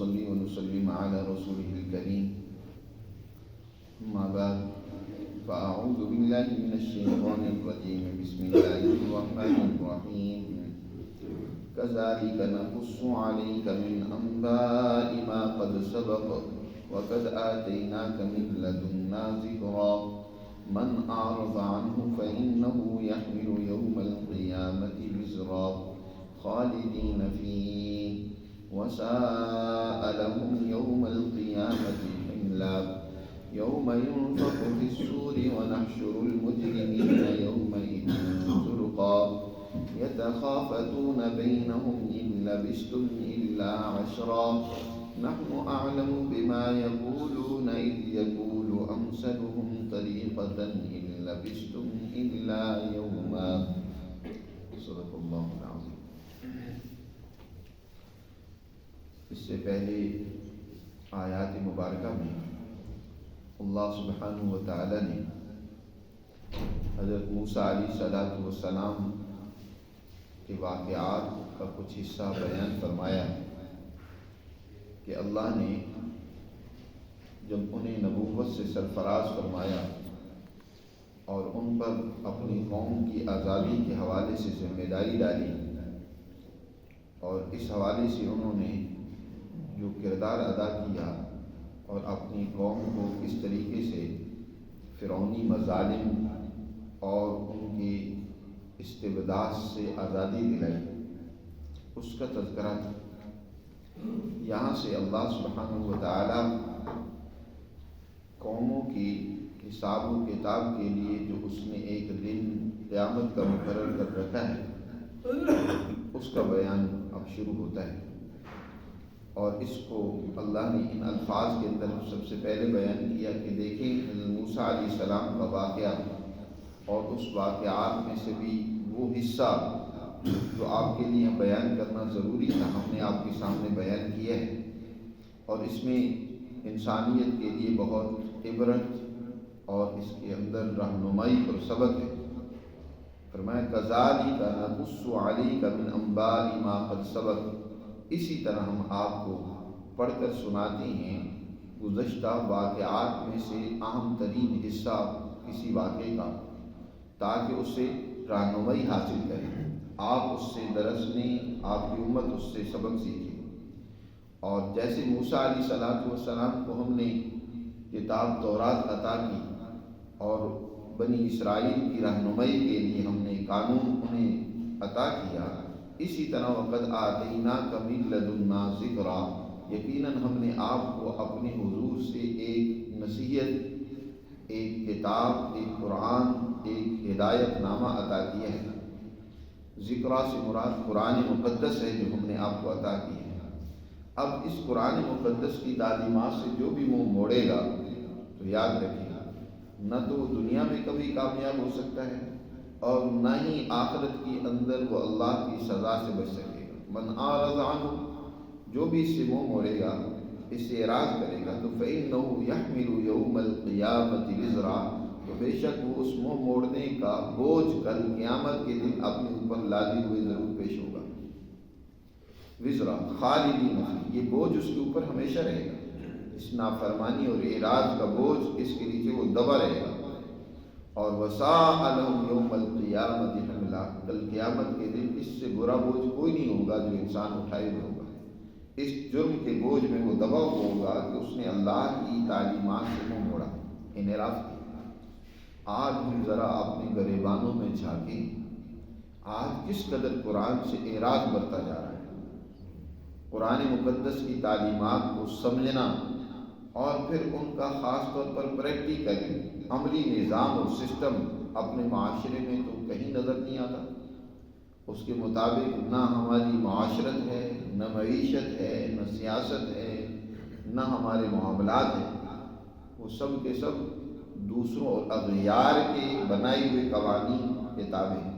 ونصلي ونسلم على رسوله الكريم أما بعد فأعوذ بالله من الشيطان الرجيم بسم الله الرحمن الرحيم كذلك نقص عليك من أنباء ما قد سبق وقد آتيناك من لدنا ذكرا من أعرض عنه فإنه يحمل يوم القيامة وزرا خالدين فيه وساء لهم يوم القيامة حملا يوم ينفخ في الصور ونحشر المجرمين يومئذ زرقا يتخافتون بينهم إن لبثتم إلا عشرا نحن أعلم بما يقولون إذ يقول أمثلهم طريقة إن لبثتم إلا يوما صدق اللہ العظیم۔ اس سے پہلے آیات مبارکہ میں اللہ سبحانہ و تعالی نے حضرت موسیٰ علیہ السلام کے واقعات کا کچھ حصہ بیان فرمایا کہ اللہ نے جب انہیں نبوت سے سرفراز فرمایا اور ان پر اپنی قوم کی آزادی کے حوالے سے ذمہ داری ڈالی اور اس حوالے سے انہوں نے جو کردار ادا کیا اور اپنی قوم کو کس طریقے سے فرعونی مظالم اور ان کی استبداد سے آزادی دلائی، اس کا تذکرہ تھا۔ یہاں سے اللہ سبحانہ و تعالی قوموں کی حساب و کتاب کے لیے جو اس نے ایک دن قیامت کا مقرر کر رکھا ہے اس کا بیان اب شروع ہوتا ہے، اور اس کو اللہ نے ان الفاظ کے اندر سب سے پہلے بیان کیا کہ دیکھیں حضرت موسیٰ علیہ السلام کا واقعہ اور اس واقعات میں سے بھی وہ حصہ جو آپ کے لیے بیان کرنا ضروری تھا ہم نے آپ کے سامنے بیان کیا ہے، اور اس میں انسانیت کے لیے بہت عبرت اور اس کے اندر رہنمائی اور سبق ہے۔ فرمایا کذالک نقص علیک من انباء ما قد سبق، اسی طرح ہم آپ کو پڑھ کر سناتے ہیں گزشتہ واقعات میں سے اہم ترین حصہ کسی واقعے کا، تاکہ اس سے رہنمائی حاصل کریں، آپ اس سے درس لیں، آپ کی امت اس سے سبق سیکھے۔ اور جیسے موسیٰ علیہ السلام کو ہم نے کتاب تورات عطا کی اور بنی اسرائیل کی رہنمائی کے لیے ہم نے قانون انہیں عطا کیا، اسی طرح وقد آتیناک من لدنا ذکرا، یقیناً ہم نے آپ کو اپنے حضور سے ایک نصیحت، ایک کتاب، ایک قرآن، ایک ہدایت نامہ عطا کیا ہے۔ ذکرہ سے مراد قرآن مقدس ہے جو ہم نے آپ کو عطا کی ہے۔ اب اس قرآن مقدس کی تعلیمات سے جو بھی منہ موڑے گا تو یاد رکھیے نہ تو وہ دنیا میں کبھی کامیاب ہو سکتا ہے اور نہ ہی آخرت کے اندر وہ اللہ کی سزا سے بچ سکے گا۔ من اعرض عنہ، جو بھی اس سے منہ موڑے گا، اس سے اعراض کرے گا، تو فإنہ یحمل یوم القیامۃ وزرا، تو بے شک وہ اس منہ موڑنے کا بوجھ کل قیامت کے دن اپنے اوپر لادے ہوئے ضرور پیش ہوگا۔ وزرا خالدین فیہ، یہ بوجھ اس کے اوپر ہمیشہ رہے گا، اس نافرمانی اور اعراض کا بوجھ اس کے نیچے وہ دبا رہے گا۔ اور وساء لهم یوم القیامۃ حملا، کل قیامت کے دن اس سے برا بوجھ کوئی نہیں ہوگا جو انسان اٹھائے ہوئے ہوگا، اس جرم کے بوجھ میں وہ دبا ہوگا کہ اس نے اللہ کی تعلیمات سے منہ موڑا، انحراف کیا۔ آج ہم ذرا اپنے گریبانوں میں جھانکیں، آج کس قدر قرآن سے اعراض برتا جا رہا ہے۔ قرآن مقدس کی تعلیمات کو سمجھنا اور پھر ان کا خاص طور پر پریکٹیکل عملی نظام اور سسٹم اپنے معاشرے میں تو کہیں نظر نہیں آتا۔ اس کے مطابق نہ ہماری معاشرت ہے، نہ معیشت ہے، نہ سیاست ہے، نہ ہمارے معاملات ہیں، وہ سب کے سب دوسروں اور اغیار کے بنائے ہوئے قوانین کے تابع ہیں۔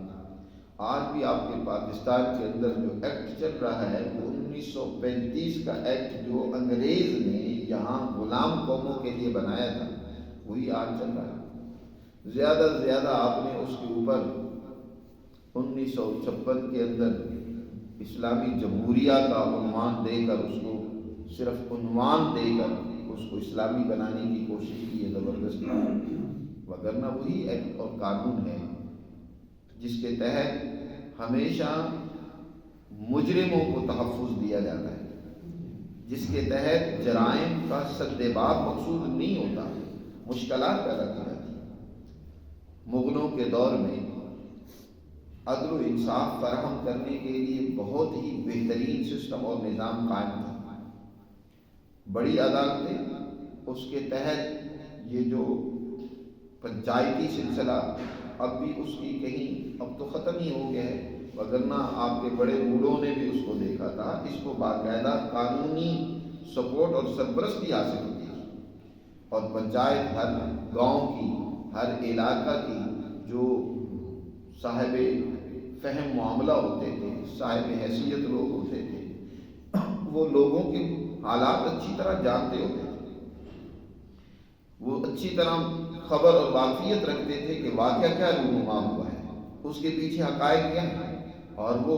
آج بھی آپ کے پاکستان کے اندر جو ایکٹ چل رہا ہے وہ 1935 کا ایکٹ جو انگریز نے یہاں غلام قوموں کے لیے بنایا تھا وہی آج چل رہا ہے۔ زیادہ سے زیادہ آپ نے اس کے اوپر 1956 کے اندر اسلامی جمہوریہ کا عنوان دے کر اس کو صرف عنوان دے کر اس کو اسلامی بنانے کی کوشش کی ہے زبردستی، وگرنہ وہی ایکٹ اور قانون ہے جس کے تحت ہمیشہ مجرموں کو تحفظ دیا جاتا ہے، جس کے تحت جرائم کا سد باب مقصود نہیں ہوتا، مشکلات پیدا کی جاتی ہیں۔ مغلوں کے دور میں عدل و انصاف فراہم کرنے کے لیے بہت ہی بہترین سسٹم اور نظام قائم تھا۔ بڑی عدالتیں، اس کے تحت یہ جو پنچایتی سلسلہ اب بھی اس کی کہیں اب تو ختم ہی ہو گیا ہے، وگرنہ آپ کے بڑے بوڑھوں نے بھی اس کو دیکھا تھا، اس کو باقاعدہ قانونی سپورٹ اور سرپرستی حاصل ہوتی تھی، اور پنچایت ہر گاؤں کی، ہر علاقہ کی جو صاحب فہم معاملہ ہوتے تھے، صاحب حیثیت لوگ ہوتے تھے، وہ لوگوں کے حالات اچھی طرح جانتے ہوتے تھے، وہ اچھی طرح خبر اور واقفیت رکھتے تھے کہ واقعہ کیا رونما ہوا ہے، اس کے پیچھے حقائق کیا ہیں، اور وہ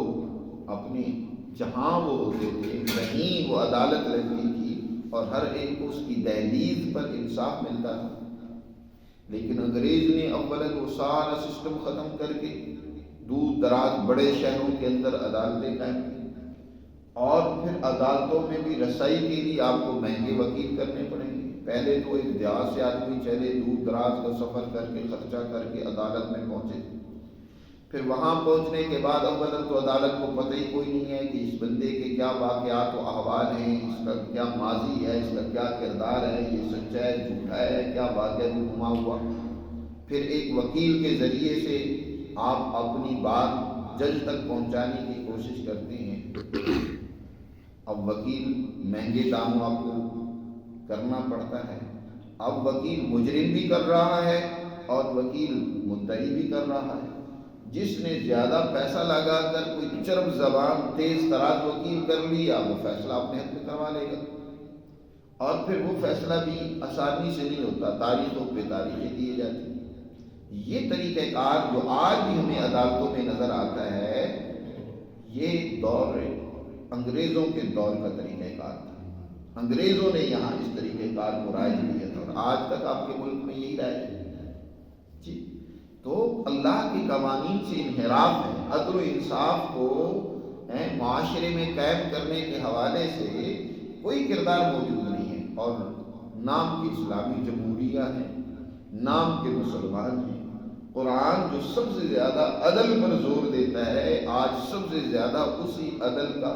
اپنی جہاں وہ ہوتے تھے وہیں وہ عدالت لگتی تھی اور ہر ایک کو اس کی دہلیز پر انصاف ملتا تھا۔ لیکن انگریز نے اولاً وہ سارا سسٹم ختم کر کے دور دراز بڑے شہروں کے اندر عدالتیں قائم کی، اور پھر عدالتوں میں بھی رسائی کے لیے آپ کو مہنگے وکیل کرنے پڑیں گے۔ پہلے تو ایک دیہات سے آدمی چلے دور دراز کا سفر کر کے خرچہ کر کے عدالت میں پہنچے، پھر وہاں پہنچنے کے بعد اولاً تو عدالت کو پتہ ہی کوئی نہیں ہے کہ اس بندے کے کیا واقعات و احوال ہیں، اس کا کیا ماضی ہے، اس کا کیا کردار ہے، یہ سچا ہے جھوٹا ہے، کیا واقعہ رونما ہوا۔ پھر ایک وکیل کے ذریعے سے آپ اپنی بات جج تک پہنچانے کی کوشش کرتے ہیں۔ اب وکیل مہنگے داموں آپ کو کرنا پڑتا ہے، اب وکیل مجرم بھی کر رہا ہے اور وکیل مدعی بھی کر رہا ہے۔ جس نے زیادہ پیسہ لگا کر کوئی چرب زبان تیز تراز وکیل کر لیا، وہ فیصلہ اپنے حق میں کروا لے گا، اور پھر وہ فیصلہ بھی آسانی سے نہیں ہوتا، تاریخوں پہ تاریخیں دیے جاتی ہیں۔ یہ طریقہ کار جو آج بھی ہمیں عدالتوں میں نظر آتا ہے، یہ دور انگریزوں کے دور کا طریقہ کار تھا۔ انگریزوں نے یہاں اس طریقہ کار کو رائج کیا تھا، اور آج تک آپ کے ملک میں یہی رائج ہے جی۔ تو اللہ کے قوانین سے انحراف ہے، عدل و انصاف کو معاشرے میں قائم کرنے کے حوالے سے کوئی کردار موجود نہیں ہے، اور نام کی اسلامی جمہوریہ ہے، نام کے مسلمان ہیں۔ قرآن جو سب سے زیادہ عدل پر زور دیتا ہے، آج سب سے زیادہ اسی عدل کا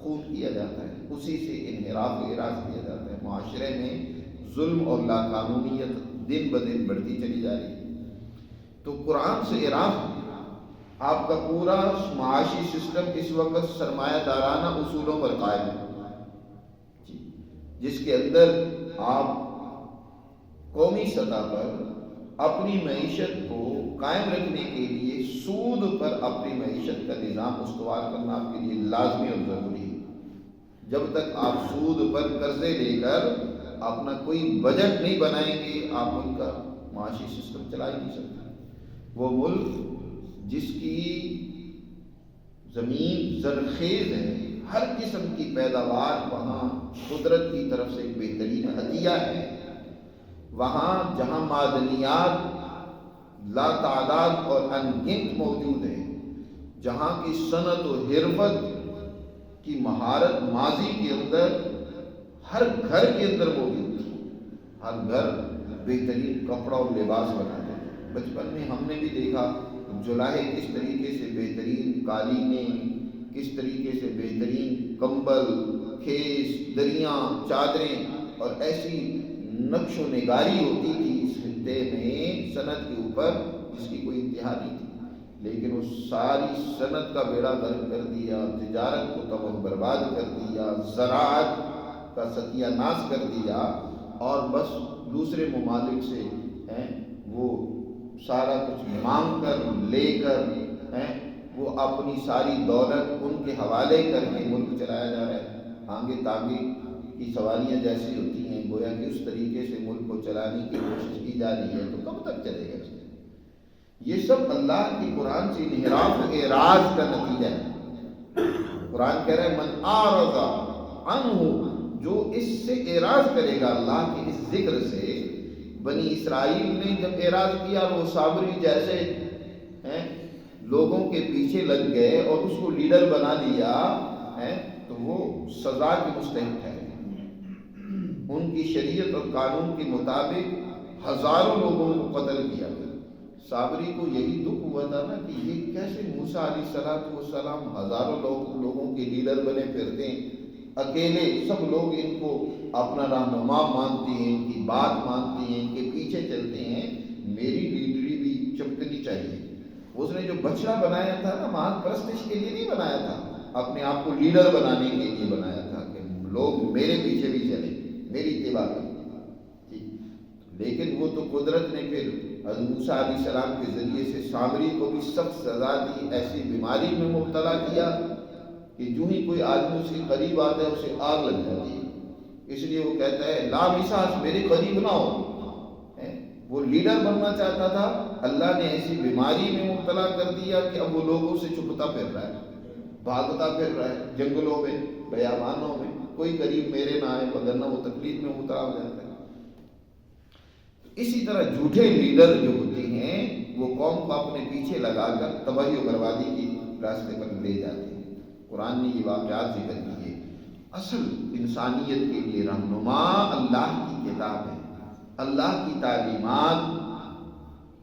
خون کیا جاتا ہے، اسی سے انحراف و اعراض کیا جاتا ہے۔ معاشرے میں ظلم اور لا قانونیت دن بدن بڑھتی چلی جا رہی ہے۔ تو قرآن سے اعراض، آپ کا پورا معاشی سسٹم اس وقت سرمایہ دارانہ اصولوں پر قائم ہے، جس کے اندر آپ قومی سطح پر اپنی معیشت کو قائم رکھنے کے لیے سود پر اپنی معیشت کا نظام استوار کرنا آپ کے لیے لازمی اور ضروری ہے۔ جب تک آپ سود پر قرضے لے کر اپنا کوئی بجٹ نہیں بنائیں گے، آپ ملک کا معاشی سسٹم چلا ہی نہیں سکتے۔ وہ ملک جس کی زمین زرخیز ہے، ہر قسم کی پیداوار وہاں قدرت کی طرف سے ایک بہترین عطیہ ہے، وہاں جہاں معدنیات لا تعداد اور انگنت موجود ہیں، جہاں کی صنعت و حرفت کی مہارت ماضی کے اندر ہر گھر کے اندر موجود تھی، ہر گھر بہترین کپڑا اور لباس بناتے تھے۔ بچپن میں ہم نے بھی دیکھا جولاہے کس طریقے سے بہترین قالینیں، کس طریقے سے بہترین کمبل، کھیس، دریاں، چادریں، اور ایسی نقش و نگاری ہوتی تھی اس خطے میں صنعت کے اوپر جس کی کوئی انتہا نہیں تھی۔ لیکن اس ساری صنعت کا بیڑا غرق کر دیا، تجارت کو تباہ برباد کر دیا، زراعت کا ستیہ ناش کر دیا، اور بس دوسرے ممالک سے وہ سارا کچھ مانگ کر لے کر وہ اپنی ساری دولت ان کے حوالے کر کے ملک چلایا جا رہا ہے۔ آگے تاگے کی سواریاں جیسی ہوتی ہیں، گویا کہ اس طریقے سے ملک کو چلانے کی کوشش کی جا رہی ہے، تو کب تک چلے گا؟ یہ سب اللہ کی قرآن سے انحراف و اعراض کا نتیجہ ہے۔ قرآن کہہ رہا ہے من اعرض عنہ، جو اس سے اعراض کرے گا اللہ کے اس ذکر سے. بنی اسرائیل نے جب اعراض کیا وہ سامری جیسے لوگوں کے پیچھے لگ گئے اور اس کو لیڈر بنا لیا تو وہ سزا کے مستحق ہے. ان کی شریعت اور قانون کے مطابق ہزاروں لوگوں کو قتل کیا گیا. صابری کو یہی دکھ ہوا تھا نا کہ یہ کیسے موسیٰ علیہ السلام ہزاروں لوگوں کے لیڈر بنے پھرتے ہیں, اکیلے سب لوگ ان کو اپنا رہنما مانتے ہیں, ان کی بات مانتے ہیں, ان کے پیچھے چلتے ہیں. میری لیڈری بھی چمکنی چاہیے. اس نے جو بچڑا بنایا تھا نا مان پرستش کے لیے نہیں بنایا تھا, اپنے آپ کو لیڈر بنانے کے لیے بنایا تھا کہ لوگ میرے پیچھے بھی چلیں, میری اتباع کریں. لیکن وہ تو قدرت نے پھر حضرت موسیٰ علیہ السلام کے ذریعے سے سامری کو بھی سخت سزا دی, ایسی بیماری میں مبتلا کیا کہ جو ہی کوئی آدمی اس کے قریب آتا ہے اسے آگ لگ جاتی ہے. اس لیے وہ کہتا ہے لا مساس, میرے قریب نہ ہو. وہ لیڈر بننا چاہتا تھا, اللہ نے ایسی بیماری میں مبتلا کر دیا کہ اب وہ لوگوں سے چھپتا پھر رہا ہے, بھاگتا پھر رہا ہے جنگلوں میں, بیابانوں میں, کوئی قریب میرے نہ آئے وگرنہ وہ تکلیف میں مبتلا ہو جاتا ہے. اسی طرح جھوٹے لیڈر جو ہوتے ہیں وہ قوم کو اپنے پیچھے لگا کر تباہی و بربادی کے راستے پر لے جاتے ہیں. قرآن نے یہ واقعات ذکر کیے. اصل انسانیت کے لیے رہنما اللہ کی کتاب ہے. اللہ کی تعلیمات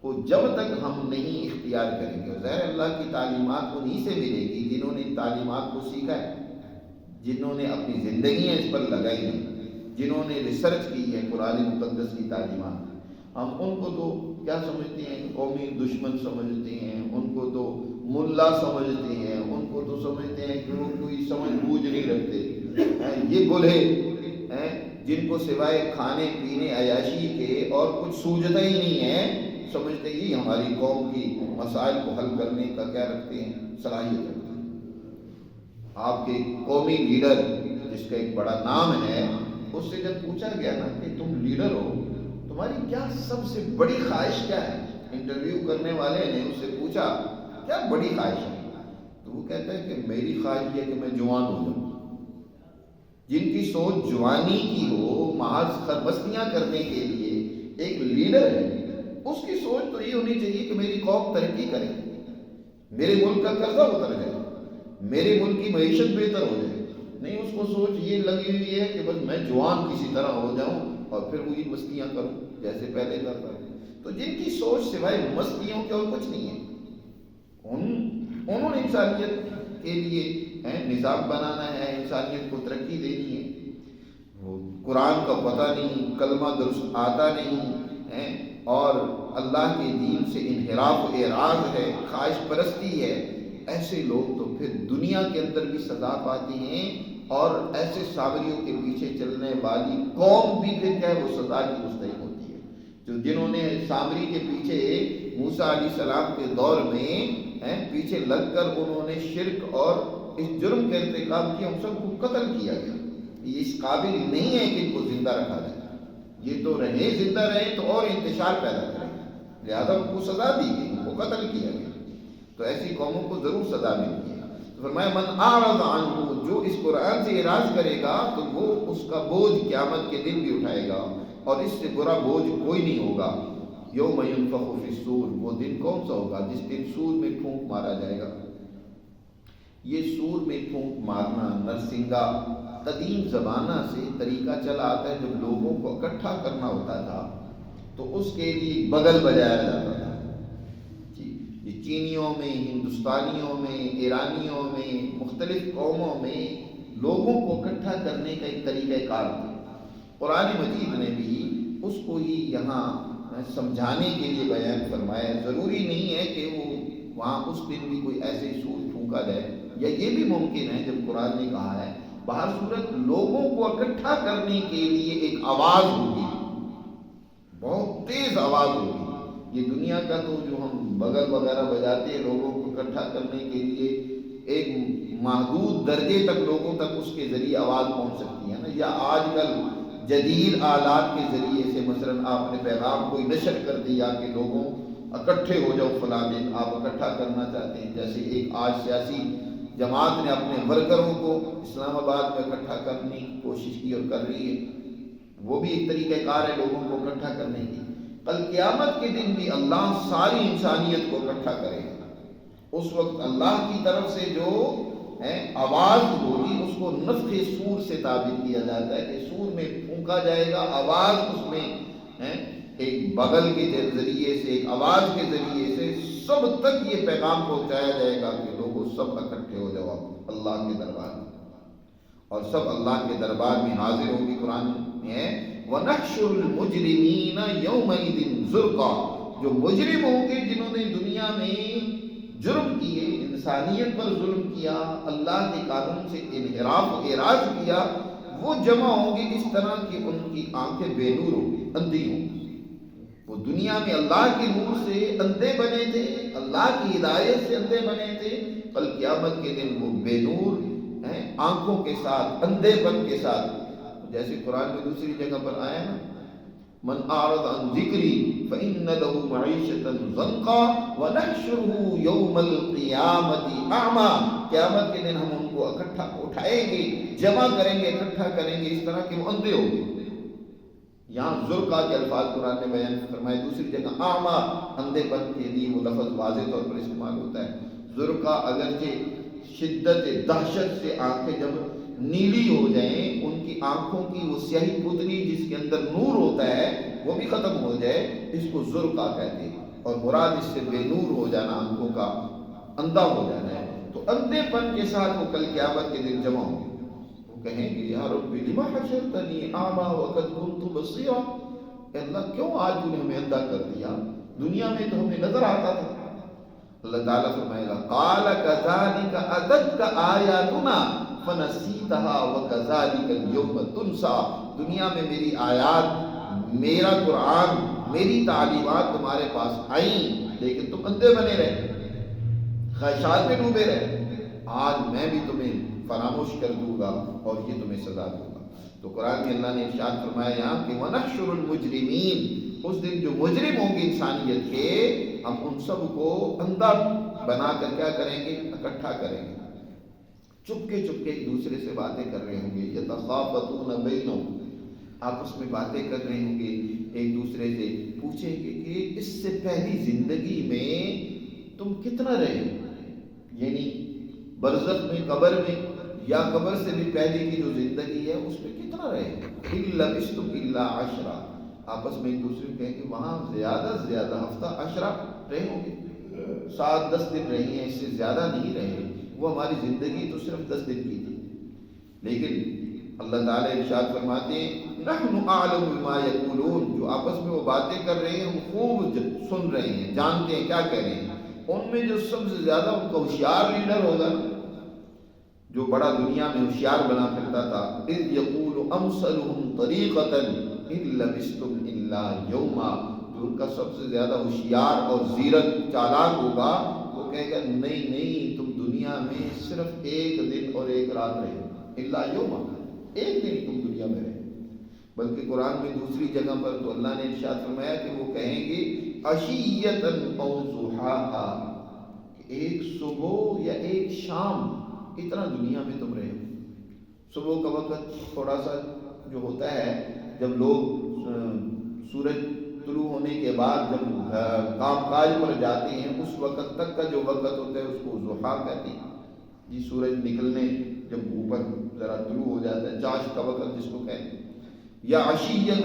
کو جب تک ہم نہیں اختیار کریں گے, ظاہر اللہ کی تعلیمات انہیں سے ملے گی جنہوں نے تعلیمات کو سیکھا ہے, جنہوں نے اپنی زندگیاں اس پر لگائی ہیں, جنہوں نے ریسرچ کی ہے قرآن مقدس کی تعلیمات. ہم ان کو تو کیا سمجھتے ہیں, قومی دشمن سمجھتے ہیں, ان کو تو ملا سمجھتے ہیں, ان کو تو سمجھتے ہیں کہ وہ کوئی سمجھ بوجھ نہیں رکھتے. یہ بولے جن کو سوائے کھانے پینے عیاشی کے اور کچھ سوجھتا ہی نہیں ہے, سمجھتے ہی ہماری قوم کی مسائل کو حل کرنے کا کیا رکھتے ہیں, صلاحیت رکھتے ہیں. آپ کے قومی لیڈر جس کا ایک بڑا نام ہے, اس سے جب پوچھا گیا نا کہ تم لیڈر ہو, تمہاری کیا سب سے بڑی خواہش کیا ہے, انٹرویو کرنے والے نے اس سے پوچھا کیا بڑی خواہش ہے, تو وہ کہتا ہے کہ میری خواہش یہ ہے کہ میں جوان ہو جاؤں. جن کی سوچ جوانی کی ہو, محض خربستیاں کرنے کے لیے ایک لیڈر ہے, اس کی سوچ تو یہ ہونی چاہیے کہ میری قوم ترقی کرے, میرے ملک کا قرضہ اتر جائے, میرے ملک کی معیشت بہتر ہو جائے. نہیں, اس کو سوچ یہ لگی ہوئی ہے کہ بس میں جوان کسی طرح ہو جاؤں اور پھر وہی مستیاں کروں جیسے پہلے کرتا ہوں. تو جن کی سوچ سوائے مستیوں کے اور کچھ نہیں ہے, انہوں نے انسانیت کے لیے نظام بنانا ہے, انسانیت کو ترقی دینی ہے. وہ قرآن کا پتہ نہیں, کلمہ درست آتا نہیں ہے, اور اللہ کے دین سے انحراف و اعراض ہے, خواہش پرستی ہے. ایسے لوگ تو پھر دنیا کے اندر بھی سزا پاتے ہیں, اور ایسے سامریوں کے پیچھے چلنے والی قوم بھی پھر کیا ہے وہ سزا کی مستحق ہوتی ہے. جو جنہوں نے سامری کے پیچھے موسیٰ علیہ السلام کے دور میں پیچھے لگ کر انہوں نے شرک اور اس جرم کا ارتکاب کیا, ہم سب کو قتل کیا گیا. یہ اس قابل نہیں ہے کہ ان کو زندہ رکھا جائے. یہ تو رہے, زندہ رہے تو اور انتشار پیدا کریں, لہذا ان کو سزا دی گئی, ان کو قتل کیا گیا. تو ایسی قوموں کو ضرور سزا ملتی ہے. تو فرمایا من اعرض عنہ, جو اس قرآن سے اعراض کرے گا تو وہ اس کا بوجھ قیامت کے دن بھی اٹھائے گا, اور اس سے برا بوجھ کوئی نہیں ہوگا. یوم ینفخ فی الصور, وہ دن کون سا ہوگا جس دن سور میں پھونک مارا جائے گا. یہ سور میں پھونک مارنا نرسنگا قدیم زمانہ سے طریقہ چلا آتا ہے. جب لوگوں کو اکٹھا کرنا ہوتا تھا تو اس کے لیے بغل بجایا جاتا تھا. یہ چینیوں میں, ہندوستانیوں میں, ایرانیوں میں, مختلف قوموں میں لوگوں کو اکٹھا کرنے کا ایک طریقہ کار تھا. قرآن مجید نے بھی اس کو ہی یہاں سمجھانے کے لیے بیان فرمایا. ضروری نہیں ہے کہ وہ وہاں اس دن بھی کوئی ایسے سور پھونکا جائے, یا یہ بھی ممکن ہے جب قرآن نے کہا ہے بہر صورت لوگوں کو اکٹھا کرنے کے لیے ایک آواز ہوگی, بہت تیز آواز ہوگی. یہ دنیا کا تو جو ہم بغل وغیرہ بجاتے ہیں لوگوں کو اکٹھا کرنے کے لیے, ایک محدود درجے تک لوگوں تک اس کے ذریعے آواز پہنچ سکتی ہے نا. یا آج کل جدید آلات کے ذریعے سے مثلا آپ نے پیغام کوئی نشر کر دیا کہ لوگوں اکٹھے ہو جاؤ فلاں دن, آپ اکٹھا کرنا چاہتے ہیں. جیسے ایک آج سیاسی جماعت نے اپنے ورکروں کو اسلام آباد میں اکٹھا کرنے کی کوشش کی اور کر رہی ہے، وہ بھی ایک طریقہ کار ہے لوگوں کو اکٹھا کرنے کی۔ کل قیامت کے دن بھی اللہ ساری انسانیت کو اکٹھا کرے گا۔ اس وقت اللہ کی طرف سے جو آواز ہوگی اس کو نفخ سور سے تعبیر کیا جاتا ہے کہ سور میں پھونکا جائے گا، آواز اس میں ایک بغل کے ذریعے سے، ایک آواز کے ذریعے سے سب تک یہ پیغام پہنچایا جائے گا کہ لوگوں سب اکٹھے ہو جاؤ اللہ کے دربار میں، اور سب اللہ کے دربار میں حاضر ہوگی۔ قرآن میں ہے وَنَحْشُرُ الْمُجْرِمِينَ يَوْمَئِذٍ زُرْقًا، جو مجرم ہوں گے جنہوں نے دنیا میں جرم کیے، انسانیت پر ظلم کیا، اللہ کے قانون سے انحراف و اعراض کیا، وہ جمع ہوں گے اس طرح کہ ان کی آنکھیں بے نور ہوں گی، اندھی ہوں گی۔ وہ دنیا میں اللہ کے نور سے اندھے بنے تھے، اللہ کی ہدایت سے اندھے بنے تھے، کل قیامت کے دن وہ بے نور آنکھوں کے ساتھ، اندھے پن کے ساتھ، جیسے قرآن میں دوسری جگہ پر آیا نا من اعرض عن ذکری فإن له معیشة ضنکا ونحشره یوم القیامة اعمی، قیامت کے دن ہم ان کو اکٹھا اٹھائیں گے، جمع کریں گے، اکٹھا کریں گے اس طرح کہ وہ اندھے ہوں گے۔ یہاں زرقا کے الفاظ قرآن نے بیان فرمائے، دوسری جگہ اعمی، اندھے پن کے لیے وہ لفظ واضح طور پر استعمال ہوتا ہے۔ زرقا اگرچہ شدت دہشت سے آنکھیں جب نیلی ہو جائیں، ان کی آنکھوں کی وہ سیاہی پتلی جس کے اندر نور ہوتا ہے وہ بھی ختم ہو جائے، اس کو زرقا کہتے ہیں، اور مراد اس سے بے نور ہو جانا، آنکھوں کا اندھا ہو جانا ہے۔ تو اندھے پن کے ساتھ وہ کل قیامت کے دن جمع ہوں گے، وہ کہیں گے یا رب لما حشرتنی اعمی وقد كنت بصیرا، اے اللہ کیوں آج تو نے ہمیں اندھا کر دیا، دنیا میں تو ہمیں نظر آتا تھا۔ اللہ تعالیٰ فرمائے گا قال كذلك اتتك آیاتنا فنسیتها وكذلك اليوم تنسى، دنیا میں میری آیات، میرا قرآن، میری تعلیمات تمہارے پاس آئیں لیکن تم اندھے بنے رہے، خواہشات میں ڈوبے رہے، آج میں بھی تمہیں فراموش کر دوں گا اور یہ تمہیں سزا دوں گا۔ تو قرآن میں اللہ نے ارشاد فرمایا یہاں کہ وَنَحْشُرُ الْمُجْرِمِينَ، اس دن جو مجرم ہوں گے انسانیت کے، ہم ان سب کو اندھا بنا کر کیا کریں گے، اکٹھا کریں گے، چپکے چپکے ایک دوسرے سے باتیں کر رہے ہوں گے، یتخافتون بینہم، آپس میں باتیں کر رہے ہوں گے، ایک دوسرے سے پوچھیں گے کہ اس سے پہلی زندگی میں تم کتنا رہے، یعنی برزخ میں، قبر میں، یا قبر سے بھی پہلے کی جو زندگی ہے اس میں کتنا رہے، إِن لَبِثْتُمْ إِلَّا عَشْرًا، آپس میں ایک دوسرے کو کہیں کہ وہاں زیادہ سے زیادہ ہفتہ عشرہ رہے ہوں گے، 7-10 دن رہی ہیں، اس سے زیادہ نہیں رہے، وہ ہماری زندگی تو صرف 10 دن کی تھی۔ لیکن اللہ تعالیٰ ارشاد فرماتے ہیں نحن اعلم بما یقولون، جو آپس میں وہ باتیں کر رہے ہیں ہم خوب سن رہے ہیں، جانتے ہیں کیا کہہ رہے ہیں۔ ان میں جو سب سے زیادہ ان کا ہوشیار لیڈر ہوگا، جو بڑا دنیا میں ہوشیار بنا پھرتا تھا، اذ یقول امثلهم طریقۃ ان لبثتم الا یوما، جو ان کا سب سے زیادہ ہوشیار اور زیرک چالاک ہوگا، وہ کہے گا نہیں نہیں تم دنیا میں صرف ایک دن اور ایک رات رہے، الا یوما، ایک دن تم دنیا میں رہے۔ بلکہ قرآن میں دوسری جگہ پر تو اللہ نے ارشاد فرمایا کہ وہ کہیں گے عشیۃ او ضحاھا، کہ ایک صبح یا ایک شام اتنا دنیا میں تم رہے۔ صبح کا وقت تھوڑا سا جو ہوتا ہے جب لوگ سورج طلوع ہونے کے بعد جب کام کاج پر جاتے ہیں، اس وقت تک کا جو وقت ہوتا ہے اس کو ضحیٰ کہتے ہیں، جی سورج نکلنے جب اوپر ذرا طلوع ہو جاتا ہے، چاش کا وقت جس کو کہتے ہیں، یا عشیۃً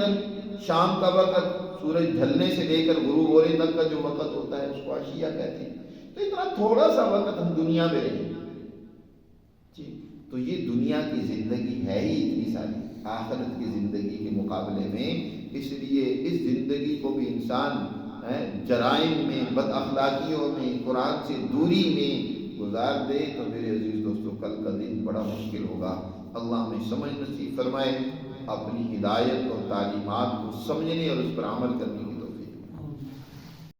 شام کا وقت، سورج ڈھلنے سے لے کر غروب ہونے تک کا جو وقت ہوتا ہے اس کو عشیہ کہتے ہیں۔ تو اتنا تھوڑا سا وقت ہم دنیا میں رہیں جی، تو یہ دنیا کی زندگی ہے ہی اتنی ساری آخرت کی زندگی کے مقابلے میں، اس لیے اس زندگی کو بھی انسان جرائم میں، بد اخلاقیوں میں، قرآن سے دوری میں گزار دے تو میرے عزیز دوستو کل کا دن بڑا مشکل ہوگا۔ اللہ ہمیں سمجھ نصیب فرمائے، اپنی ہدایت اور تعلیمات کو سمجھنے اور اس پر عمل کرنے